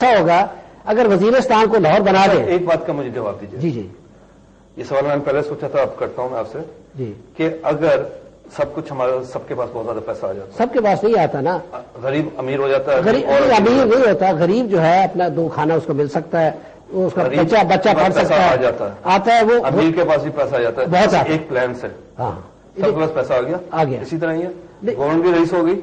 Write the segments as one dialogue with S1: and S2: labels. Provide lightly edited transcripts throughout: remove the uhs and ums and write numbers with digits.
S1: اچھا ہوگا اگر وزیرستان کو لاہور بنا دے.
S2: ایک بات کا مجھے جواب دیجیے.
S1: جی جی
S2: یہ سوال میں نے پہلے سوچا تھا، اب کرتا ہوں میں آپ سے.
S1: جی
S2: کہ اگر سب کچھ ہمارا، سب کے پاس بہت زیادہ پیسہ آ جاتا ہے،
S1: سب کے پاس نہیں آتا نا.
S2: غریب امیر ہو جاتا ہے،
S1: غریب امیر نہیں ہوتا. غریب جو ہے اپنا دو کھانا اس کو مل سکتا ہے، اس کا بچہ پڑھ سکتا ہے، آتا ہے. وہ
S2: امیر کے پاس بھی پیسہ آ جاتا ہے
S1: بہت آتا ہے.
S2: ایک پلان سے.
S1: ہاں
S2: سب کے پاس پیسہ آ گیا. اسی طرح ہی ہے، گورنمنٹ بھی رئیس ہو گئی،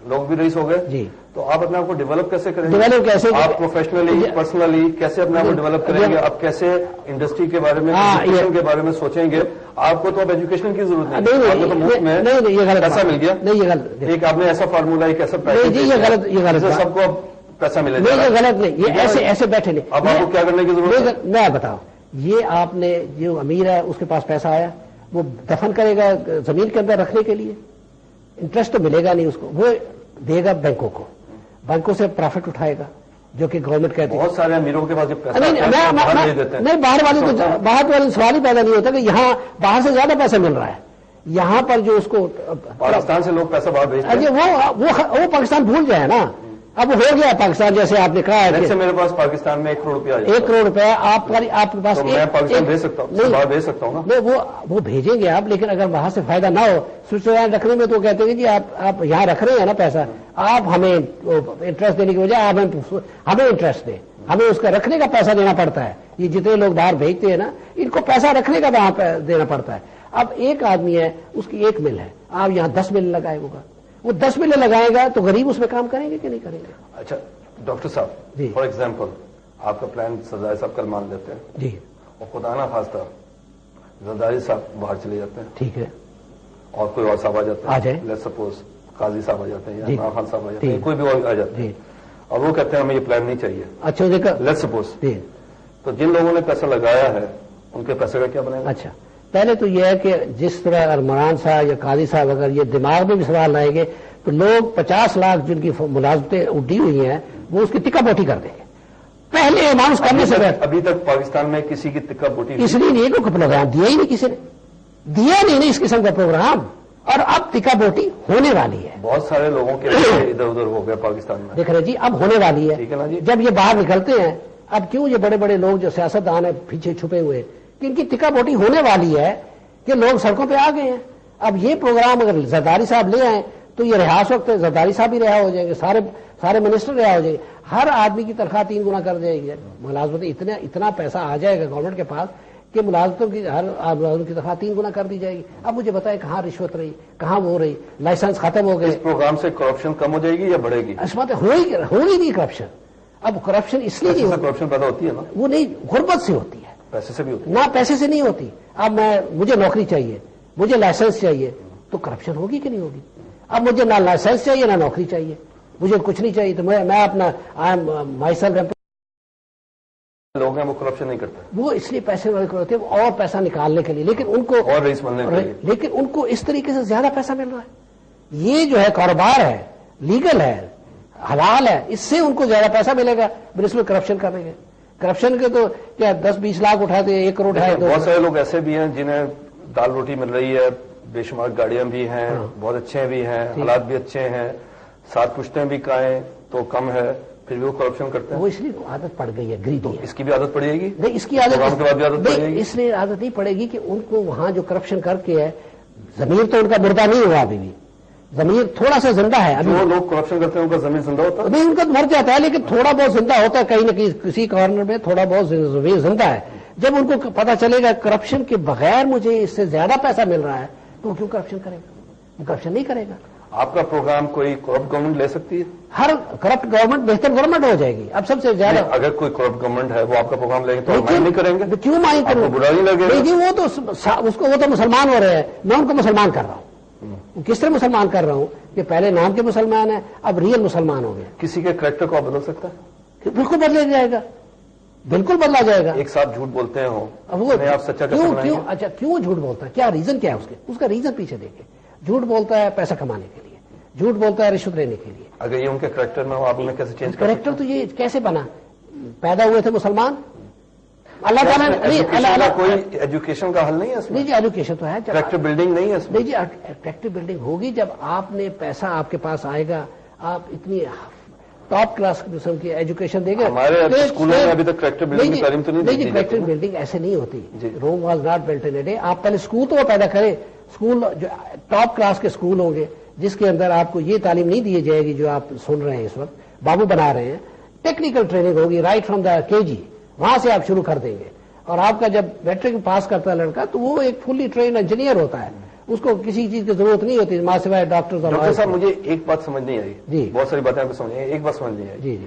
S2: لوگ بھی رئیس ہو گئے.
S1: جی
S2: تو آپ اپنے آپ کو ڈیولپ کیسے کریں گے؟
S1: ڈیولپ کیسے
S2: آپ پروفیشنلی، پرسنلی کیسے اپنے آپ کو ڈیولپ کریں گے؟ آپ کیسے انڈسٹری کے بارے میں، ایجوکیشن کے بارے میں سوچیں گے؟ آپ کو تو اب ایجوکیشن کی ضرورت نہیں، آپ کو تو مفت میں پیسہ مل گیا.
S1: نہیں یہ غلط،
S2: ایک آپ نے ایسا فارمولا، ایک ایسا
S1: یہ غلط
S2: سب کو اب پیسہ ملے گا.
S1: نہیں یہ غلط نہیں، یہ ایسے بیٹھے نہیں.
S2: اب آپ کو کیا کرنے کی ضرورت ہے؟
S1: میں بتاؤں، یہ آپ نے جو امیر ہے اس کے پاس پیسہ آیا، وہ دفن کرے گا زمین کے اندر رکھنے کے لیے، انٹرسٹ تو ملے گا نہیں اس کو، وہ دے گا بینکوں کو، بینکوں سے پروفٹ اٹھائے گا، جو کہ گورنمنٹ کہتی ہے.
S2: بہت سارے امیروں کے پاس پیسہ
S1: نہیں، باہر والے سوال ہی پیدا نہیں ہوتا کہ یہاں باہر سے زیادہ پیسہ مل رہا ہے. یہاں پر جو اس کو
S2: پاکستان سے لوگ پیسہ باہر بھیجتے ہیں،
S1: وہ پاکستان بھول جائے نا. اب ہو گیا پاکستان، جیسے آپ نے کہا ہے.
S2: میرے پاس پاکستان میں 1 کروڑ روپیہ،
S1: 1 کروڑ روپے آپ کے پاس،
S2: میں پاکستان بھیج سکتا ہوں، باہر بھیج سکتا ہوں نا.
S1: وہ بھیجیں گے آپ، لیکن اگر وہاں سے فائدہ نہ ہو سوئٹزرلینڈ رکھنے میں، تو کہتے ہیں کہ آپ یہاں رکھ رہے ہیں نا پیسہ، آپ ہمیں انٹرسٹ دینے کی بجائے ہمیں انٹرسٹ دیں، ہمیں اس کا رکھنے کا پیسہ دینا پڑتا ہے. یہ جتنے لوگ باہر بھیجتے ہیں نا، ان کو پیسہ رکھنے کا وہاں دینا پڑتا ہے. اب ایک آدمی ہے، اس کی 1 مل ہے، آپ یہاں 10 مل لگائے ہوگا، وہ 10 مل لگائے گا تو غریب اس میں کام کریں گے کہ نہیں کریں گے؟
S2: اچھا ڈاکٹر صاحب، فار ایگزامپل آپ کا پلان زرداری صاحب کل مان لیتے ہیں
S1: جی،
S2: اور خدا نہ خواستہ زرداری صاحب باہر چلے جاتے ہیں،
S1: ٹھیک ہے،
S2: اور کوئی اور صاحب آ جاتا ہے،
S1: جائے،
S2: لیٹس سپوز قاضی صاحب آ جاتے ہیں یا عمران خان صاحب آ جاتے ہیں، کوئی بھی اور آ جاتے ہیں، اور وہ کہتے ہیں ہمیں یہ پلان نہیں چاہیے.
S1: اچھا
S2: لیٹس سپوز. تو جن لوگوں نے پیسہ لگایا ہے ان کے پیسے کا کیا بنے گا؟
S1: اچھا، پہلے تو یہ ہے کہ جس طرح عمران صاحب یا قاضی صاحب اگر یہ دماغ میں بھی سوال لائیں گے تو لوگ 50 لاکھ جن کی ملازمتیں اڈی ہوئی ہیں وہ اس کی ٹکا بوٹی کر دیں گے پہلے اناؤنس کرنے سے.
S2: ابھی تک پاکستان میں کسی کی ٹکا بوٹی
S1: اس لیے نہیں کہ پروگرام دیا ہی نہیں، کسی نے دیا نہیں اس قسم کا پروگرام، اور اب ٹکا بوٹی ہونے والی ہے.
S2: بہت سارے لوگوں کے ادھر ادھر ہو گئے پاکستان میں،
S1: دیکھ رہے جی، اب ہونے والی ہے.
S2: ٹھیک ہے نا جی.
S1: جب یہ باہر نکلتے ہیں، اب کیوں یہ بڑے بڑے لوگ جو سیاستدان ہیں پیچھے چھپے ہوئے، کہ ان کی ٹکا بوٹی ہونے والی ہے کہ لوگ سڑکوں پہ آ گئے ہیں. اب یہ پروگرام اگر زرداری صاحب لے آئیں تو یہ رہاس وقت زرداری صاحب بھی رہا ہو جائیں گے، سارے منسٹر رہا ہو جائیں گے، ہر آدمی کی تنخواہ 3 گنا کر دے گی. ملازمتیں اتنا پیسہ آ جائے گا گورنمنٹ کے پاس کہ ملازمتوں کی ہر ملازم کی تنخواہ 3 گنا کر دی جائے گی. اب مجھے بتائیں کہاں رشوت رہی، کہاں وہ رہی، لائسنس ختم ہو گئے.
S2: اس پروگرام سے کرپشن کم ہو جائے گی یا بڑھے گی؟
S1: اس بات ہوگی نہیں کرپشن. اب کرپشن اس لیے نہیں،
S2: کرپشن پیدا ہوتی ہے نا،
S1: وہ نہیں، غربت سے ہوتی ہے،
S2: پیسے سے بھی ہوتی ہے.
S1: نہ پیسے سے نہیں ہوتی. اب مجھے نوکری چاہیے، مجھے لائسنس چاہیے، تو کرپشن ہوگی کہ نہیں ہوگی؟ اب مجھے نہ لائسنس چاہیے نہ نوکری چاہیے، مجھے کچھ نہیں چاہیے، تو میں اپنا
S2: لوگ ہیں وہ کرپشن نہیں کرتے،
S1: وہ اس لیے پیسے ہوتے ہیں اور پیسہ نکالنے کے لیے، لیکن ان کو
S2: اور رئیس بننے کے لیے،
S1: لیکن ان کو اس طریقے سے زیادہ پیسہ مل رہا ہے. یہ جو ہے کاروبار ہے، لیگل ہے، حلال ہے، اس سے ان کو زیادہ پیسہ ملے گا. اس میں کرپشن کریں گے، کرپشن کے تو کیا 10-20 لاکھ اٹھاتے ہیں، 1 کروڑ اٹھائے.
S2: بہت سارے لوگ ایسے بھی ہیں جنہیں دال روٹی مل رہی ہے، بے شمار گاڑیاں بھی ہیں، بہت اچھے بھی ہیں، حالات بھی اچھے ہیں، ساتھ پشتیں بھی کہیں تو کم ہے، پھر بھی وہ کرپشن کرتے ہیں.
S1: وہ اس لیے عادت پڑ گئی ہے، گریڈی ہے.
S2: اس کی بھی عادت پڑے گی؟
S1: نہیں، اس کی عادت
S2: پڑے گی،
S1: اس لیے عادت نہیں پڑے گی کہ ان کو وہاں جو کرپشن کر کے ہے، ضمیر تو ان کا مردہ نہیں ہوا ابھی بھی، ضمیر تھوڑا سا زندہ ہے.
S2: جو لوگ کرپشن کرتے ہیں ان کا ضمیر زندہ ہوتا ہے؟
S1: نہیں، ان کا مر جاتا ہے، لیکن تھوڑا بہت زندہ ہوتا ہے، کہیں نہ کہیں کسی کارنر میں تھوڑا بہت ضمیر زندہ ہے. جب ان کو پتا چلے گا کرپشن کے بغیر مجھے اس سے زیادہ پیسہ مل رہا ہے تو وہ کیوں کرپشن کرے گا؟ وہ کرپشن نہیں کرے گا.
S2: آپ کا پروگرام کوئی کرپٹ گورنمنٹ لے سکتی ہے؟
S1: ہر کرپٹ گورنمنٹ بہتر گورنمنٹ ہو جائے گی. اب سب سے زیادہ
S2: اگر کوئی کرپٹ گورنمنٹ ہے وہ آپ کا پروگرام لے گی تو مائنڈ نہیں کریں گے؟
S1: کیوں مائنڈ کریں گے؟
S2: برا نہیں لگے گا؟
S1: نہیں، وہ تو مسلمان ہو رہے ہیں، میں ان کو مسلمان کر رہا ہوں. کس طرح مسلمان کر رہا ہوں کہ پہلے نام کے مسلمان ہیں، اب ریئل مسلمان ہو گئے.
S2: کسی کے کریکٹر کو آپ بدل سکتا ہے؟
S1: بالکل بدلا جائے گا، بالکل بدلا جائے گا.
S2: ایک صاحب جھوٹ بولتے ہیں آپ سچا
S1: اچھا کیوں جھوٹ بولتا ہے؟ کیا ریزن کیا ہے اس کا ریزن پیچھے دیکھیں. جھوٹ بولتا ہے پیسہ کمانے کے لیے، جھوٹ بولتا ہے رشوت لینے کے لیے.
S2: اگر یہ ان کے کریکٹر میں ہو آپ انہیں کیسے چینج کریں؟
S1: کریکٹر تو یہ کیسے بنا؟ پیدا ہوئے تھے مسلمان، اللہ تعالیٰ نے
S2: کوئی ایجوکیشن کا حل نہیں ہے اس میں؟
S1: نہیں جی، ایجوکیشن تو ہے،
S2: کریکٹر بلڈنگ نہیں ہے اس میں؟
S1: نہیں جی، کریکٹر بلڈنگ ہوگی جب آپ نے پیسہ آپ کے پاس آئے گا، آپ اتنی ٹاپ کلاس قسم کی ایجوکیشن دیں گے.
S2: ہمارے اسکولوں میں ابھی تک کریکٹر بلڈنگ کی تعلیم تو نہیں دی جاتی.
S1: کریکٹر بلڈنگ ایسے نہیں ہوتی. Rome was not built in a day. آپ پہلے اسکول تو پیدا کریں. اسکول جو ٹاپ کلاس کے اسکول ہوں گے جس کے اندر آپ کو یہ تعلیم نہیں دی جائے گی جو آپ سن رہے ہیں اس وقت بابو بنا رہے ہیں. ٹیکنیکل ٹریننگ ہوگی رائٹ فرام دا KG, وہاں سے آپ شروع کر دیں گے. اور آپ کا جب میٹرک پاس کرتا ہے لڑکا تو وہ ایک فلی ٹرینڈ انجینئر ہوتا ہے, اس کو کسی چیز کی ضرورت نہیں ہوتی ماں سوائے ڈاکٹر.
S2: ڈاکٹر صاحب مجھے ایک بات سمجھ نہیں آئی.
S1: جی
S2: بہت ساری باتیں آپ کو سمجھ نہیں آئی, ایک بات سمجھ نہیں آئی.
S1: جی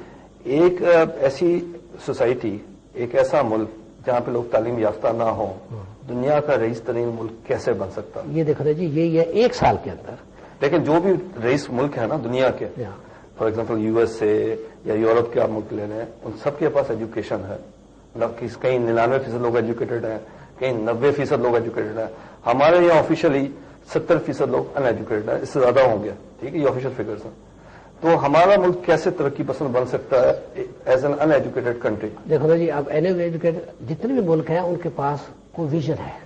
S2: ایک ایسی سوسائٹی, ایک ایسا ملک جہاں پہ لوگ تعلیم یافتہ نہ ہوں, دنیا کا رئیس ترین ملک کیسے بن سکتا؟
S1: یہ دیکھو نا جی, یہی ہے 1 سال کے اندر.
S2: لیکن جو بھی رئیس ملک ہے نا دنیا کے, فار ایگزامپل USA یا یورپ کے آپ ملک لے لیں, ان سب کے پاس ایجوکیشن ہے. کہیں 99% لوگ ایجوکیٹڈ ہیں, کہیں 90% لوگ ایجوکیٹڈ ہیں. ہمارے یہاں آفیشلی 70% لوگ ان ایجوکیٹڈ ہیں, اس سے زیادہ ہوں گے. ٹھیک ہے, یہ آفیشیل فگرز ہیں. تو ہمارا ملک کیسے ترقی پسند بن سکتا ہے as an in educated country?
S1: دیکھو نا جی, اب ان ایجوکیٹڈ جتنے بھی ملک ہیں ان کے پاس کوئی ویژن ہے.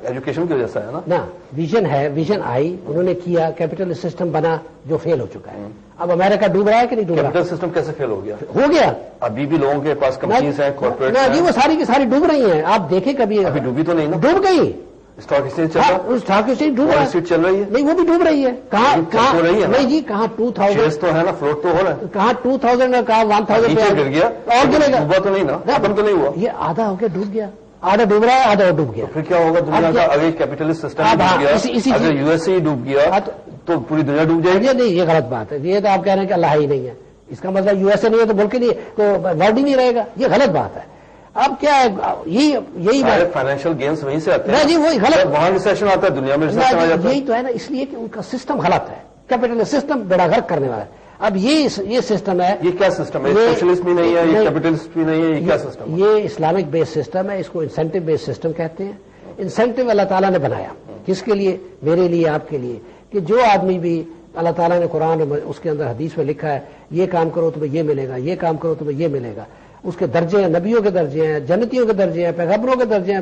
S2: ایجوکیشن کی وجہ سے ہے نا,
S1: ویژن ہے. ویژن آئی, انہوں نے کیا, کیپٹل سسٹم بنا جو فیل ہو چکا ہے. اب امریکہ ڈوب رہا ہے کہ نہیں ڈوب رہا؟
S2: کیپٹل سسٹم کیسے فیل ہو گیا؟
S1: ہو گیا.
S2: ابھی بھی لوگوں کے پاس کمپنیز ہیں, کارپوریٹ
S1: جی, وہ ساری کی ساری ڈوب رہی ہیں. آپ دیکھیں کبھی,
S2: ابھی ڈوبی تو نہیں نا,
S1: ڈوب گئی.
S2: اسٹاک ایکسچینج چل رہا ہے,
S1: اسٹاک ایکسچینج ڈوب رہا ہے,
S2: چل رہی ہے.
S1: نہیں وہ بھی ڈوب رہی ہے. کہاں
S2: ہو رہی ہے؟
S1: نہیں جی, کہاں 2000
S2: تو ہے نا, فلوٹ تو ہو رہا ہے.
S1: کہاں 2000 اور کہاں 1000
S2: گر گیا
S1: اور گرے گا.
S2: ڈوبا تو نہیں نا, ختم تو نہیں ہوا.
S1: یہ آدھا ہو گیا ڈوب گیا, آدھا ڈوب رہا ہے, آدھا اور ڈوب گیا.
S2: پھر کیا ہوگا دنیا کا؟ اگر کیپیٹلسٹ سسٹم ڈوب گیا, اگر USA ڈوب گیا تو پوری دنیا ڈوب جائے گی.
S1: نہیں, یہ غلط بات ہے. یہ تو آپ کہہ رہے ہیں کہ اللہ ہی نہیں ہے, اس کا مطلب USA نہیں ہے تو ملک ہی نہیں ہے, تو ورلڈ ہی نہیں رہے گا. یہ غلط بات ہے. اب کیا ہے, یہی بات,
S2: فائنینشیل گینز وہیں سے آتے ہیں.
S1: جی وہی غلط,
S2: وہاں ریسیشن آتا ہے, دنیا میں ریسیشن آ جاتا ہے.
S1: یہی تو ہے نا, اس لیے کہ ان کا سسٹم غلط ہے. کیپٹل سسٹم بیڑا غرق کرنے والا ہے. اب یہ سسٹم ہے.
S2: یہ کیا سسٹم ہے؟ سوشلسٹ بھی نہیں ہے, یہ کیپٹلسٹ بھی نہیں ہے, یہ کیا سسٹم ہے؟
S1: یہ اسلامک بیس سسٹم ہے. اس کو انسینٹو بیس سسٹم کہتے ہیں. انسینٹو اللہ تعالیٰ نے بنایا. کس کے لیے؟ میرے لیے, آپ کے لیے, کہ جو آدمی بھی اللہ تعالیٰ نے قرآن اس کے اندر حدیث میں لکھا ہے یہ کام کرو تمہیں یہ ملے گا, یہ کام کرو تمہیں یہ ملے گا. اس کے درجے ہیں, نبیوں کے درجے ہیں, جنتیوں کے درجے ہیں, پیغمبروں کے درجے ہیں,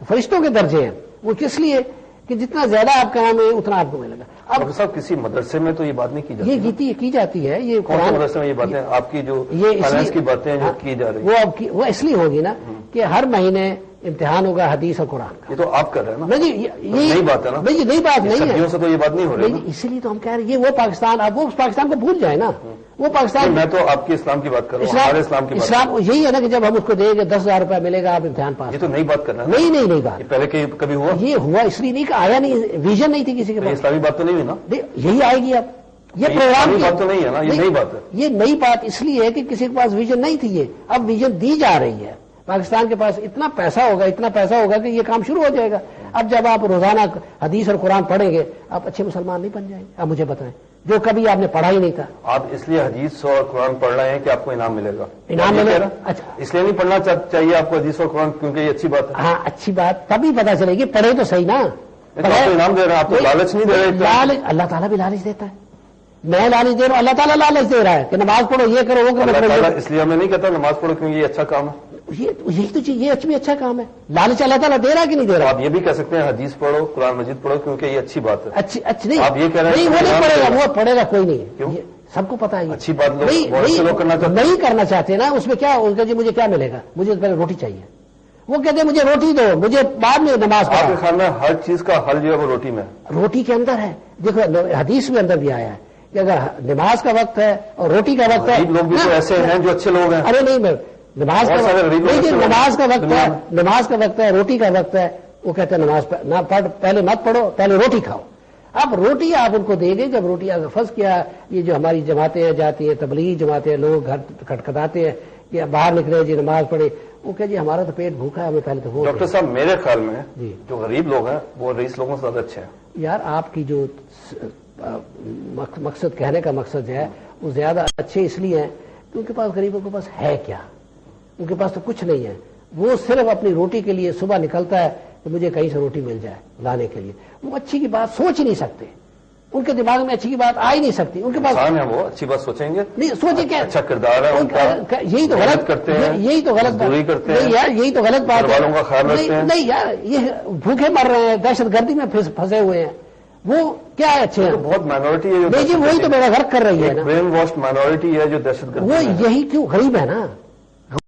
S1: فرشتوں کے درجے ہیں. وہ کس لیے؟ کہ جتنا زیادہ آپ کام ہے اتنا آپ کو ملے گا. اب
S2: صاحب کسی مدرسے میں تو یہ بات نہیں کی جاتی.
S1: یہ کی جاتی ہے. یہ
S2: کون سے مدرسے میں یہ باتیں, آپ کی جو فائنانس کی باتیں جو کی جا رہی ہیں
S1: وہ اس لیے ہوگی نا کہ ہر مہینے امتحان ہوگا حدیث اور قرآن کا.
S2: یہ تو آپ کر رہے ہیں نا.
S1: نہیں,
S2: نئی بات ہے نا.
S1: نہیں, نئی بات نہیں ہے.
S2: سے تو یہ بات نہیں ہو رہی.
S1: اسی لیے تو ہم کہہ رہے ہیں یہ وہ پاکستان, اب وہ پاکستان کو بھول جائے نا. وہ پاکستان,
S2: میں تو آپ کے اسلام کی بات کر رہا ہوں, ہمارے اسلام کی بات.
S1: اسلام یہی ہے نا کہ جب ہم اس کو دیں گے 10,000 روپیہ ملے گا, آپ امتحان پاس.
S2: یہ تو نئی بات کر رہے ہیں.
S1: نہیں بات.
S2: پہلے کبھی ہوا؟
S1: یہ ہوا اس لیے نہیں کہ آیا نہیں, ویژن نہیں تھی کسی کے پاس.
S2: اسلامی بات تو نہیں ہوئی نا.
S1: یہی آئے گی اب. یہ پروگرام
S2: کی بات تو نہیں ہے نا, یہ نئی بات ہے.
S1: یہ نئی بات اس لیے ہے کہ کسی کے پاس ویژن نہیں تھی. یہ اب ویژن دی جا رہی ہے. پاکستان کے پاس اتنا پیسہ ہوگا کہ یہ کام شروع ہو جائے گا. اب جب آپ روزانہ حدیث اور قرآن پڑھیں گے آپ اچھے مسلمان نہیں بن جائیں گے. آپ مجھے بتائیں, جو کبھی آپ نے پڑھا ہی نہیں تھا.
S2: آپ اس لیے حدیث اور قرآن پڑھ رہے ہیں کہ آپ کو انعام ملے گا.
S1: انعام ملے گا. اچھا,
S2: اس لیے نہیں پڑھنا چاہیے آپ کو حدیث اور قرآن, کیونکہ یہ اچھی بات ہے.
S1: ہاں اچھی بات, تبھی پتا چلے گی. پڑھے تو صحیح نا.
S2: انعام دے رہے ہیں, آپ کو لالچ نہیں دے رہے.
S1: لالچ اللہ تعالیٰ بھی لالچ دیتا ہے. میں لالچ دے رہا ہوں, اللہ تعالیٰ لالچ دے رہا ہے کہ نماز پڑھو, یہ کرو, وہ کرو.
S2: اس لیے میں نہیں کہتا نماز پڑھو کیونکہ یہ اچھا کام ہے.
S1: یہی تو چیز, یہ بھی اچھا کام ہے. لالچ اللہ تعالیٰ دے رہا کہ نہیں دے رہا؟
S2: آپ یہ بھی کہہ سکتے ہیں حدیث پڑھو, قرآن مجید پڑھو, کیونکہ یہ اچھی بات ہے.
S1: اچھی نہیں,
S2: آپ یہ کہہ رہے ہیں
S1: نہیں, وہ نہیں پڑھے گا, وہ پڑھے گا کوئی نہیں.
S2: کیوں؟
S1: سب کو پتا ہے
S2: اچھی بات لوگ
S1: نہیں کرنا چاہتے نا. اس میں کیا جی مجھے کیا ملے گا, مجھے پہلے روٹی چاہیے. وہ کہتے ہیں مجھے روٹی دو, مجھے بعد میں نماز پڑھو.
S2: آپ کے خیال میں ہر چیز کا حل جو ہے وہ روٹی میں,
S1: روٹی کے اندر ہے. دیکھو حدیث میں اندر بھی آیا ہے کہ اگر نماز کا وقت ہے اور روٹی کا وقت ہے.
S2: لوگ بھی تو ایسے ہیں جو اچھے لوگ ہیں.
S1: ارے نہیں, نماز کا وقت ہے, نماز کا وقت ہے, روٹی کا وقت ہے. وہ کہتے ہیں نماز نہ پڑھ, پہلے مت پڑھو, پہلے روٹی کھاؤ. اب روٹی آپ ان کو دیں گے. جب روٹی اگر فرض کیا, یہ جو ہماری جماعتیں جاتی ہیں, تبلیغی جماعتیں, لوگ گھر کھٹکھٹاتے ہیں کہ باہر نکلے جی نماز پڑھے, وہ کہ جی ہمارا تو پیٹ بھوکا ہے, ہمیں پہلے تو.
S2: ڈاکٹر صاحب میرے خیال میں جو غریب لوگ ہیں وہ رئیس لوگوں سے زیادہ اچھے ہیں.
S1: یار آپ کی جو مقصد, کہنے کا مقصد ہے وہ زیادہ اچھے اس لیے ہیں کہ ان کے پاس, غریبوں کے پاس ہے کیا, ان کے پاس تو کچھ نہیں ہے. وہ صرف اپنی روٹی کے لیے صبح نکلتا ہے کہ مجھے کہیں سے روٹی مل جائے لانے کے لیے. وہ اچھی کی بات سوچ ہی نہیں سکتے, ان کے دماغ میں اچھی کی بات آ ہی نہیں سکتی. ان کے پاس
S2: ہے وہ اچھی بات سوچیں گے
S1: نہیں, سوچے کیا
S2: اچھا کردار ہے ان کا,
S1: یہی تو غلط
S2: کرتے ہیں,
S1: یہی تو غلط
S2: دوری کرتے ہیں
S1: یار, یہی تو غلط بات ہے.
S2: والوں کا خیال رکھتے ہیں.
S1: نہیں یار, یہ بھوکے مر رہے ہیں, دہشت گردی میں پھنسے ہوئے ہیں. وہ کیا ہے اچھے ہیں؟
S2: بہت مائنورٹی ہے جو
S1: نہیں جی وہی تو میرا غرق کر رہی ہے نا،
S2: برین واشڈ مائنورٹی ہے جو دہشت گرد
S1: وہ یہی کیوں غریب ہے نا.